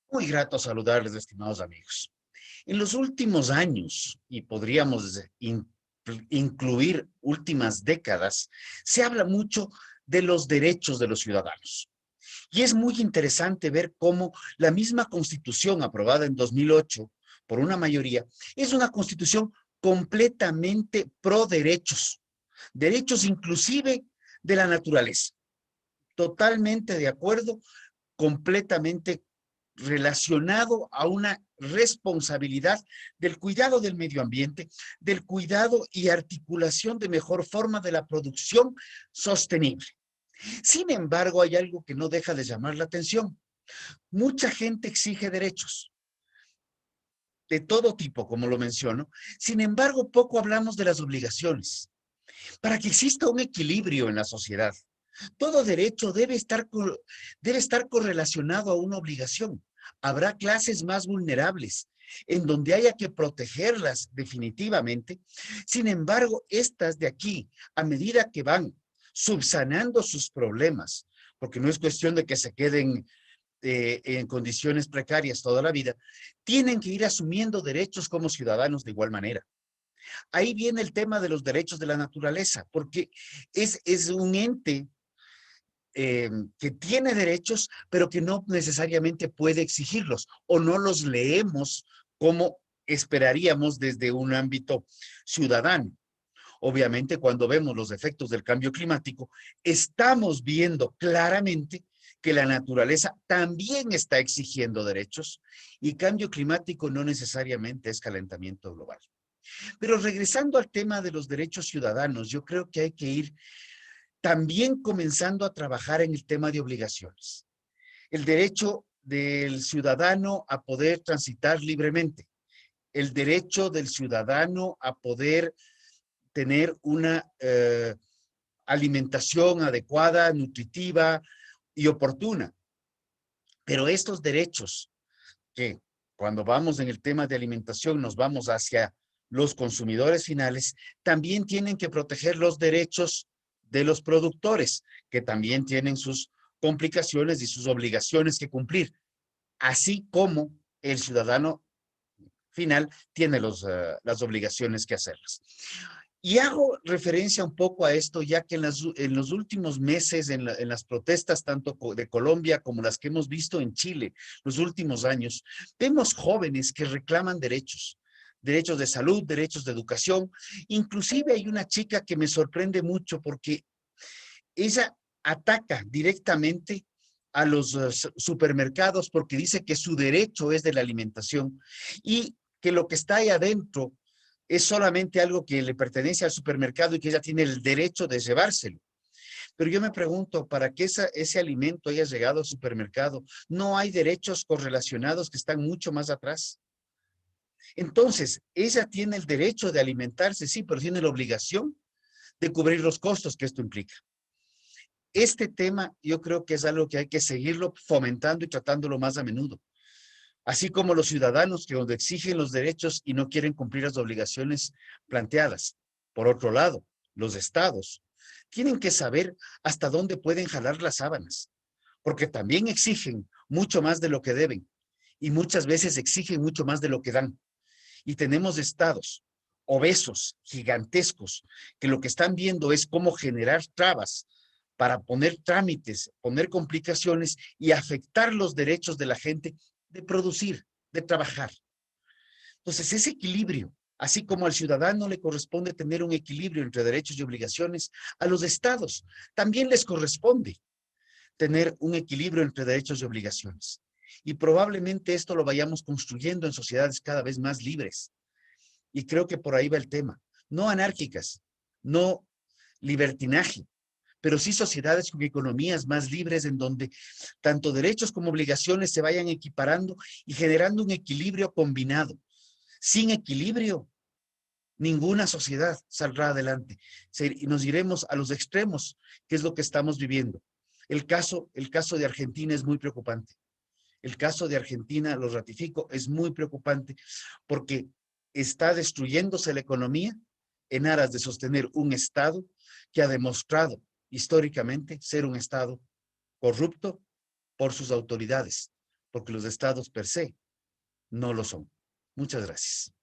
Muy grato saludarles, estimados amigos. En los últimos años, y podríamos incluir últimas décadas, se habla mucho de los derechos de los ciudadanos. Y es muy interesante ver cómo la misma Constitución aprobada en 2008 por una mayoría es una Constitución completamente pro derechos, derechos inclusive de la naturaleza. Totalmente de acuerdo, completamente relacionado a una responsabilidad del cuidado del medio ambiente, del cuidado y articulación de mejor forma de la producción sostenible. Sin embargo, hay algo que no deja de llamar la atención. Mucha gente exige derechos de todo tipo, como lo menciono. Sin embargo, poco hablamos de las obligaciones. Para que exista un equilibrio en la sociedad, todo derecho debe estar correlacionado a una obligación. Habrá clases más vulnerables en donde haya que protegerlas definitivamente. Sin embargo, estas de aquí, a medida que van subsanando sus problemas, porque no es cuestión de que se queden en condiciones precarias toda la vida, tienen que ir asumiendo derechos como ciudadanos de igual manera. Ahí viene el tema de los derechos de la naturaleza, porque es un ente que tiene derechos, pero que no necesariamente puede exigirlos o no los leemos como esperaríamos desde un ámbito ciudadano. Obviamente, cuando vemos los efectos del cambio climático, estamos viendo claramente que la naturaleza también está exigiendo derechos y cambio climático no necesariamente es calentamiento global. Pero regresando al tema de los derechos ciudadanos, yo creo que hay que ir también comenzando a trabajar en el tema de obligaciones. El derecho del ciudadano a poder transitar libremente, el derecho del ciudadano a poder tener una alimentación adecuada, nutritiva y oportuna. Pero estos derechos que cuando vamos en el tema de alimentación nos vamos hacia los consumidores finales, también tienen que proteger los derechos de los productores, que también tienen sus complicaciones y sus obligaciones que cumplir, así como el ciudadano final tiene las obligaciones que hacerlas. Y hago referencia un poco a esto, ya que en los últimos meses, en las protestas tanto de Colombia como las que hemos visto en Chile los últimos años, vemos jóvenes que reclaman derechos, derechos de salud, derechos de educación. Inclusive hay una chica que me sorprende mucho porque ella ataca directamente a los supermercados porque dice que su derecho es de la alimentación y que lo que está ahí adentro es solamente algo que le pertenece al supermercado y que ella tiene el derecho de llevárselo. Pero yo me pregunto, ¿para qué ese alimento haya llegado al supermercado? ¿No hay derechos correlacionados que están mucho más atrás? Entonces, ella tiene el derecho de alimentarse, sí, pero tiene la obligación de cubrir los costos que esto implica. Este tema yo creo que es algo que hay que seguirlo fomentando y tratándolo más a menudo. Así como los ciudadanos que cuando exigen los derechos y no quieren cumplir las obligaciones planteadas. Por otro lado, los estados tienen que saber hasta dónde pueden jalar las sábanas, porque también exigen mucho más de lo que deben y muchas veces exigen mucho más de lo que dan. Y tenemos estados obesos, gigantescos, que lo que están viendo es cómo generar trabas para poner trámites, poner complicaciones y afectar los derechos de la gente de producir, de trabajar. Entonces, ese equilibrio, así como al ciudadano le corresponde tener un equilibrio entre derechos y obligaciones, a los estados también les corresponde tener un equilibrio entre derechos y obligaciones. Y probablemente esto lo vayamos construyendo en sociedades cada vez más libres. Y creo que por ahí va el tema. No anárquicas, no libertinaje, pero sí sociedades con economías más libres en donde tanto derechos como obligaciones se vayan equiparando y generando un equilibrio combinado. Sin equilibrio, ninguna sociedad saldrá adelante. Nos iremos a los extremos, que es lo que estamos viviendo. El caso de Argentina es muy preocupante. El caso de Argentina, lo ratifico, es muy preocupante porque está destruyéndose la economía en aras de sostener un Estado que ha demostrado históricamente ser un Estado corrupto por sus autoridades, porque los estados per se no lo son. Muchas gracias.